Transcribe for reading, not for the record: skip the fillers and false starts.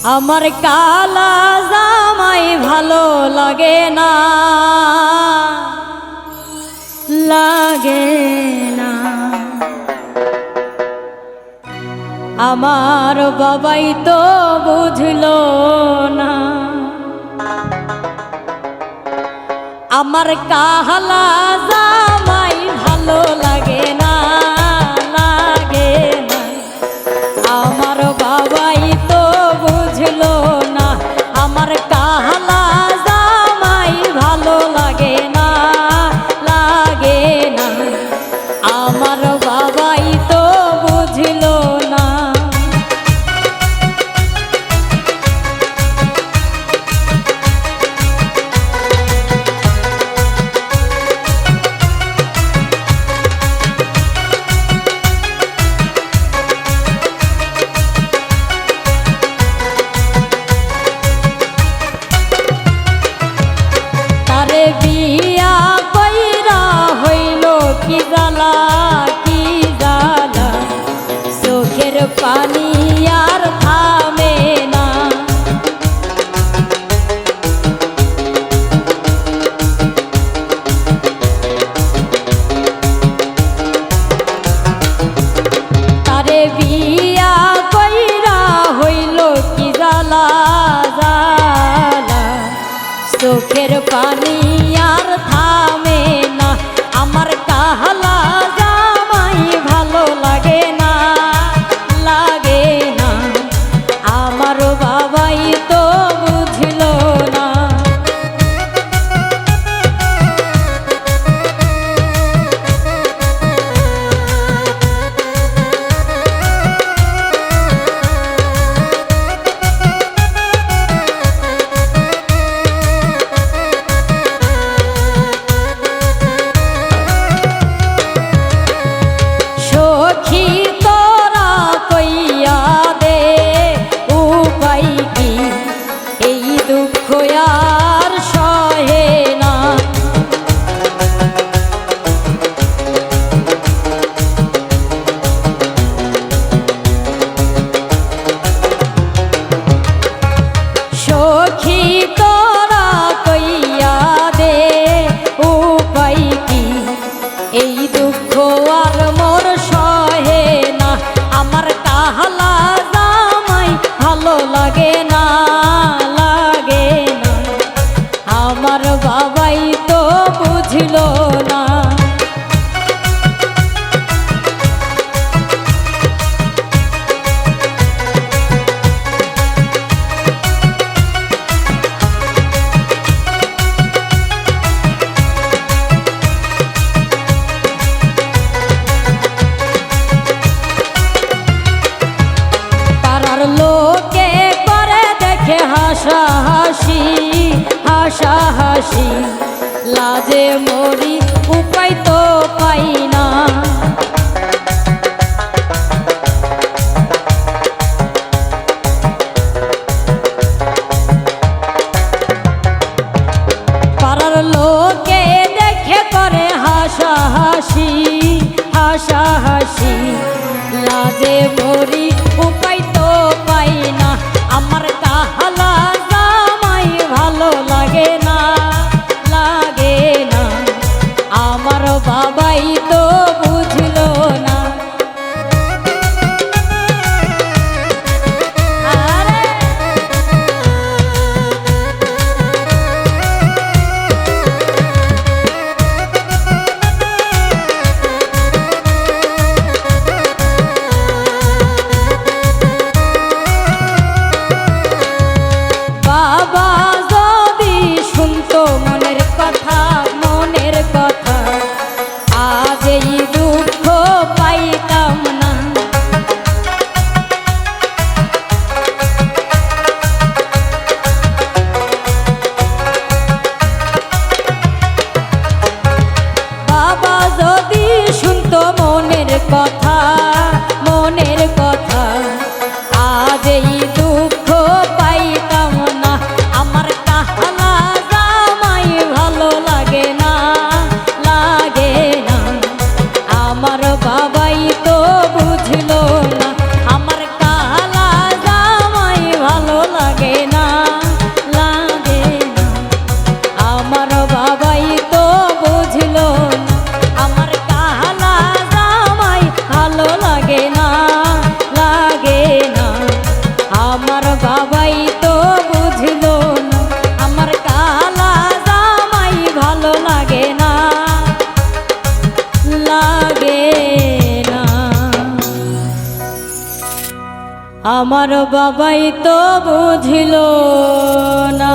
আমার কালা জামাই ভালো লাগে না, লাগে না। আমার বাবাই তো বুঝলো না। আমার কালা জামাই ভালো লাগে না, লাগে না। আমার বাবাই তো বুঝলো না। আমার কালা জামাই ভালো লাগে না, লাগে না। আমার বাবাই তো বুঝলো না। বিয়া কইরা হইল কি জ্বালা, কি জ্বালা। চোখের পানি আর থামে না। তারে বিয়া কইরা হইল কি জ্বালা, জ্বালা। চোখের পানি আর থামে না। আমার কালা জামাই ভালো লাগে না, লাগে না। আমার বাবাই তো বুঝলো না। আর সহে না। সখী তোরা কইয়া দে উপায় কি, এই দুঃখ আর মোর সহে না। আমার কালা জামাই ভালো লাগে না, লাগে না। আমার বাবাই তো বুঝলো না। পাড়ার লোকে করে দেখে হাসাহাসি, হাসাহাসি। লাজে মরি উপায় তো পাই না। পাড়ার লোকে দেখে করে হাসাহাসি, হাসাহাসি। লাজে মরি উপায় তো পাই না। আমার কালা জামাই ভালো লাগে না, লাগে না। আমার বাবাই তো বুঝলো না। বাবা যদি শুনতো মনের কথা, মনের কথা, আজ এই দুঃখ পাইতাম না। বাবা যদি শুনতো মনের কথা, মনের কথা, আজ এই দুঃখ পাইতাম না। আমার কালা জামাই ভালো লাগে না, লাগে না। আমার বাবাই তো বুঝলো না। আমার কালা জামাই ভালো আমার বাবাই তো বুঝিল না।